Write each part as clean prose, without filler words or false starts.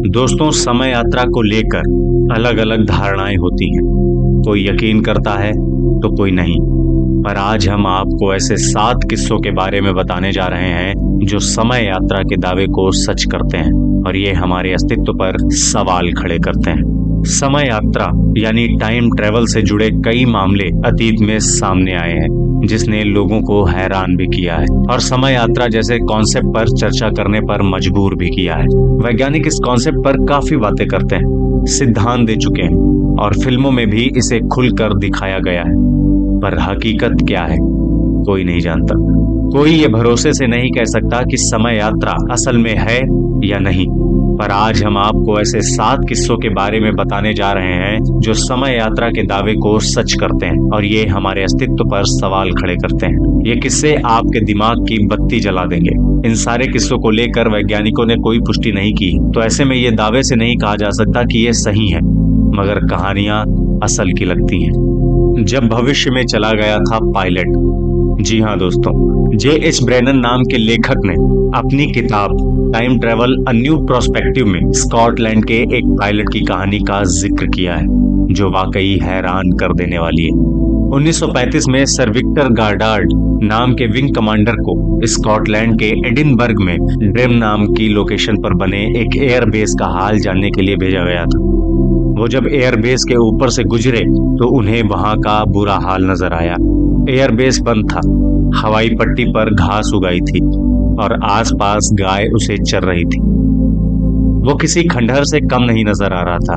दोस्तों, समय यात्रा को लेकर अलग अलग धारणाएं होती हैं। कोई यकीन करता है तो कोई नहीं। पर आज हम आपको ऐसे 7 किस्सों के बारे में बताने जा रहे हैं जो समय यात्रा के दावे को सच करते हैं और ये हमारे अस्तित्व पर सवाल खड़े करते हैं। समय यात्रा यानी टाइम ट्रेवल से जुड़े कई मामले अतीत में सामने आए हैं जिसने लोगों को हैरान भी किया है और समय यात्रा जैसे कॉन्सेप्ट पर चर्चा करने पर मजबूर भी किया है। वैज्ञानिक इस कॉन्सेप्ट पर काफी बातें करते हैं, सिद्धांत दे चुके हैं और फिल्मों में भी इसे खुलकर दिखाया गया है। पर हकीकत क्या है, कोई नहीं जानता। कोई ये भरोसे से नहीं कह सकता कि समय यात्रा असल में है या नहीं। पर आज हम आपको ऐसे 7 किस्सों के बारे में बताने जा रहे हैं जो समय यात्रा के दावे को सच करते हैं और ये हमारे अस्तित्व पर सवाल खड़े करते हैं। ये किस्से आपके दिमाग की बत्ती जला देंगे। इन सारे किस्सों को लेकर वैज्ञानिकों ने कोई पुष्टि नहीं की, तो ऐसे में ये दावे से नहीं कहा जा सकता कि ये सही है, मगर कहानियां असल की लगती हैं। जब भविष्य में चला गया था पायलट। जी हाँ दोस्तों, J.H. ब्रेनन नाम के लेखक ने अपनी किताब time travel a new prospective में स्कॉटलैंड के एक पायलट की कहानी का जिक्र किया है जो वाकई हैरान कर देने वाली है। 1935 में सर विक्टर गार्डार्ड नाम के विंग कमांडर को स्कॉटलैंड के एडिनबर्ग में ड्रेम नाम की लोकेशन पर बने एक एयरबेस का हाल जानने के लिए भेजा गया था। वो जब एयरबेस के ऊपर से गुजरे तो उन्हें वहां का बुरा हाल नजर आया। एयरबेस बंद था, हवाई पट्टी पर घास उगाई थी और आसपास गाय उसे चर रही थी। वो किसी खंडहर से कम नहीं नजर आ रहा था।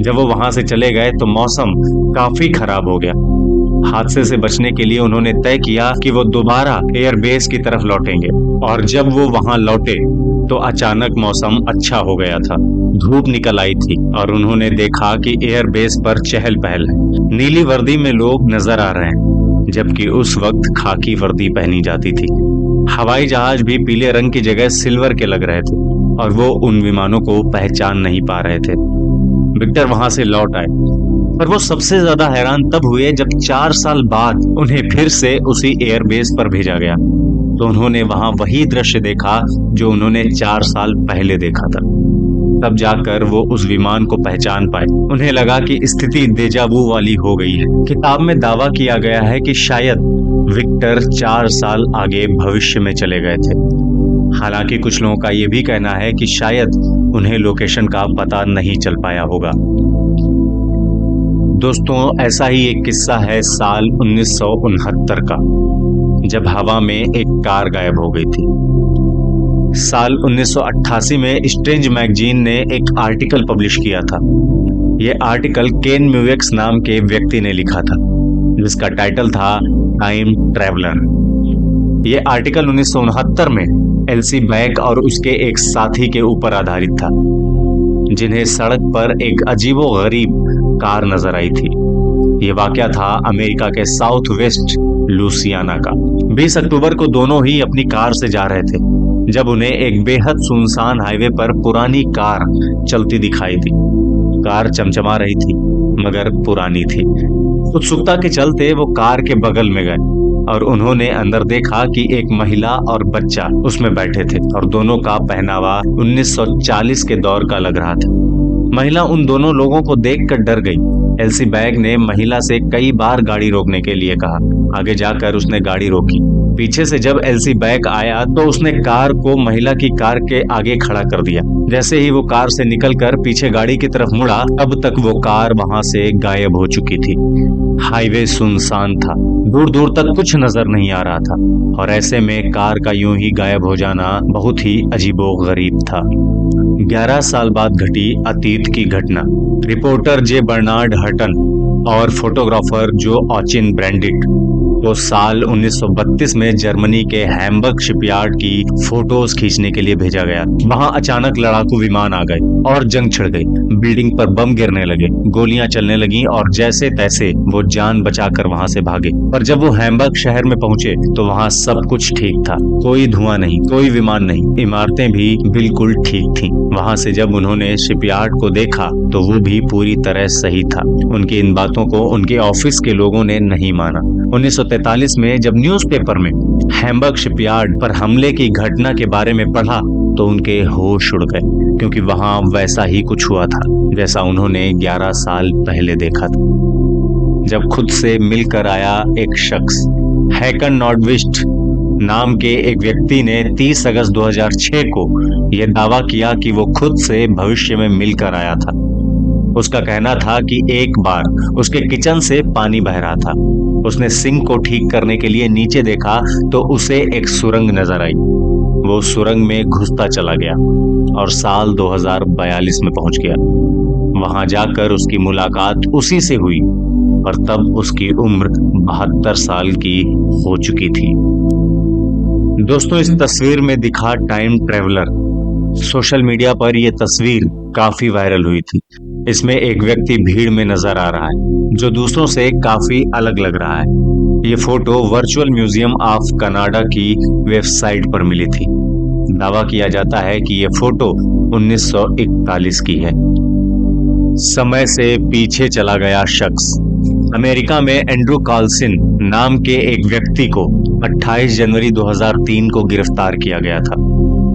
जब वो वहां से चले गए तो मौसम काफी खराब हो गया। हादसे से बचने के लिए उन्होंने तय किया कि वो दोबारा एयरबेस की तरफ लौटेंगे और जब वो वहां लौटे तो अचानक मौसम अच्छा हो गया था। धूप निकल आई थी और उन्होंने देखा कि एयरबेस पर चहल पहल है। नीली वर्दी में लोग नजर आ रहे हैं जबकि उस वक्त खाकी वर्दी पहनी जाती थी। हवाई जहाज भी पीले रंग की जगह सिल्वर के लग रहे थे और वो उन विमानों को पहचान नहीं पा रहे थे। विक्टर वहां से लौट आए, पर वो सबसे ज्यादा हैरान तब हुए जब 4 साल बाद उन्हें फिर से उसी एयरबेस पर भेजा गया तो उन्होंने वहां वही दृश्य देखा जो उन्होंने 4 साल पहले देखा था। तब जाकर वो उस विमान को पहचान पाए। उन्हें लगा कि स्थिति डेजावू वाली हो गई है। किताब में दावा किया गया है कि शायद विक्टर 4 साल आगे भविष्य में चले गए थे। हालांकि कुछ लोगों का यह भी कहना है कि शायद उन्हें लोकेशन का पता नहीं चल पाया होगा। दोस्तों, ऐसा ही एक किस्सा है साल 1969 का, जब हवा में एक कार गायब हो गई थी। साल 1988 में स्ट्रेंज मैगजीन ने एक आर्टिकल पब्लिश किया था। यह आर्टिकल केन म्यूवेक्स नाम के व्यक्ति ने लिखा था जिसका टाइटल था टाइम ट्रैवलर। यह आर्टिकल 1969 में एल्सी बैग और उसके एक साथी के ऊपर आधारित था जिन्हें सड़क पर एक अजीबोगरीब कार नजर आई थी। ये वाकया था अमेरिका के साउथ वेस्ट लुसियाना का। 20 अक्टूबर को दोनों ही अपनी कार से जा रहे थे जब उन्हें एक बेहद सुनसान हाईवे पर पुरानी कार चलती दिखाई दी। कार चमचमा रही थी मगर पुरानी थी। उत्सुकता के चलते वो कार के बगल में गए और उन्होंने अंदर देखा कि एक महिला और बच्चा उसमें बैठे थे और दोनों का पहनावा 1940 के दौर का लग रहा था। महिला उन दोनों लोगों को देखकर डर गई। एल्सी बैग ने महिला से कई बार गाड़ी रोकने के लिए कहा। आगे जाकर उसने गाड़ी रोकी। पीछे से जब एल्सी बैग आया तो उसने कार को महिला की कार के आगे खड़ा कर दिया। जैसे ही वो कार से निकलकर पीछे गाड़ी की तरफ मुड़ा, अब तक वो कार वहां से गायब हो चुकी थी। हाईवे सुनसान था, दूर दूर तक कुछ नजर नहीं आ रहा था और ऐसे में कार का यूं ही गायब हो जाना बहुत ही अजीबोगरीब था। 11 साल बाद घटी अतीत की घटना। रिपोर्टर जे बर्नार्ड हटन और फोटोग्राफर जो ऑचिन ब्रेंडिट को साल 1932 में जर्मनी के हैम्बर्ग शिपयार्ड की फोटोज खींचने के लिए भेजा गया। वहां अचानक लड़ाकू विमान आ गए और जंग छिड़ गई। बिल्डिंग पर बम गिरने लगे, गोलियां चलने लगी और जैसे तैसे वो जान बचाकर वहां से भागे। पर जब वो हैम्बर्ग शहर में पहुंचे तो वहां सब कुछ ठीक था। कोई धुआं नहीं, कोई विमान नहीं, इमारतें भी बिल्कुल ठीक थी। वहां से जब उन्होंने शिपयार्ड को देखा तो वो भी पूरी तरह सही था। उनकी इन बातों को उनके ऑफिस के लोगों ने नहीं माना। 1933 1943 में जब न्यूज़पेपर में हैम्बर्ग शिपयार्ड पर हमले की घटना के बारे में पढ़ा तो उनके होश उड़ गए, क्योंकि वहां वैसा ही कुछ हुआ था जैसा उन्होंने 11 साल पहले देखा था। जब खुद से मिलकर आया एक शख्स, हैकन नॉर्डविस्ट नाम के एक व्यक्ति ने 30 अगस्त 2006 को यह दावा किया कि वो खुद से भविष्य में मिलकर आया था। उसका कहना था कि एक बार उसके किचन से पानी बह रहा था। उसने सिंक को ठीक करने के लिए नीचे देखा तो उसे एक सुरंग नजर आई। वो सुरंग में घुसता चला गया और साल 2042 में पहुंच गया। वहां जाकर उसकी मुलाकात उसी से हुई और तब उसकी उम्र 72 साल की हो चुकी थी। दोस्तों, इस तस्वीर में दिखा टाइम ट्रेवलर, सोशल मीडिया पर यह तस्वीर काफी वायरल हुई थी। इसमें एक व्यक्ति भीड़ में नजर आ रहा है जो दूसरों से काफी अलग लग रहा है। ये photo virtual museum of Canada की वेबसाइट पर मिली थी। दावा किया जाता है कि यह फोटो 1941 की है। समय से पीछे चला गया शख्स। अमेरिका में एंड्रू कार्लसन नाम के एक व्यक्ति को 28 जनवरी 2003 को गिरफ्तार किया गया था।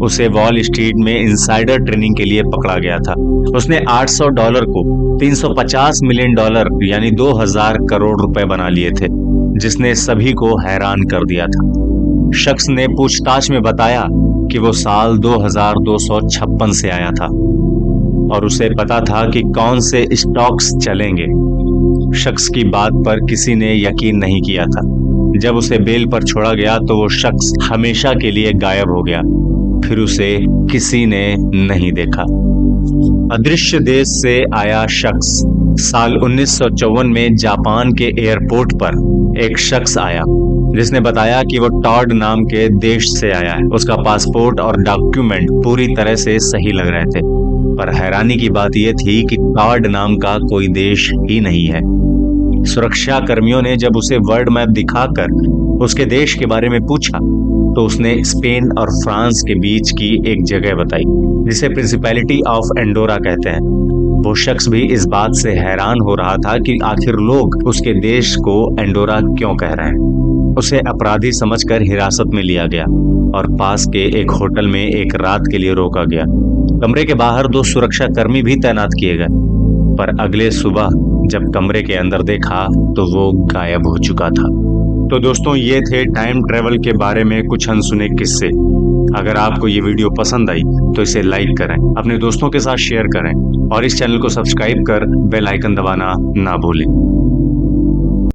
उसे वॉल स्ट्रीट में इनसाइडर ट्रेनिंग के लिए पकड़ा गया था। उसने $800 को $350 मिलियन यानी 2000 करोड़ रुपए बना लिए थे, जिसने सभी को हैरान कर दिया था। शख्स ने पूछताछ में बताया कि वो साल 2256 से आया था और उसे पता था कि कौन से स्टॉक्स चलेंगे। शख्स की बात पर किसी ने यकीन नहीं किया था। जब उसे बेल पर छोड़ा गया तो वो शख्स हमेशा के लिए गायब हो गया। फिर उसे किसी ने नहीं देखा। अदृश्य देश से आया शख्स। साल 1954 में जापान के एयरपोर्ट पर एक शख्स आया जिसने बताया कि वो टॉड नाम के देश से आया है। उसका पासपोर्ट और डॉक्यूमेंट पूरी तरह से सही लग रहे थे, पर हैरानी की बात यह थी कि टॉड नाम का कोई देश ही नहीं है। सुरक्षा कर्मियों ने जब उसे वर्ल्ड मैप दिखाकर उसके देश के बारे में पूछा तो उसने स्पेन और फ्रांस के बीच की एक जगह बताई जिसे प्रिंसिपैलिटी ऑफ एंडोरा कहते हैं। वो शख्स भी इस बात से हैरान हो रहा था कि आखिर लोग उसके देश को एंडोरा क्यों कह रहे हैं। उसे अपराधी समझकर हिरासत में लिया गया और पास के एक होटल में एक रात के लिए रोका गया। कमरे के बाहर 2 सुरक्षा कर्मी भी तैनात किए गए, पर अगले सुबह जब कमरे के अंदर देखा तो वो गायब हो चुका था। तो दोस्तों, ये थे टाइम ट्रेवल के बारे में कुछ अनसुने किस्से। अगर आपको ये वीडियो पसंद आई तो इसे लाइक करें, अपने दोस्तों के साथ शेयर करें और इस चैनल को सब्सक्राइब कर बेल आइकन दबाना ना भूलें।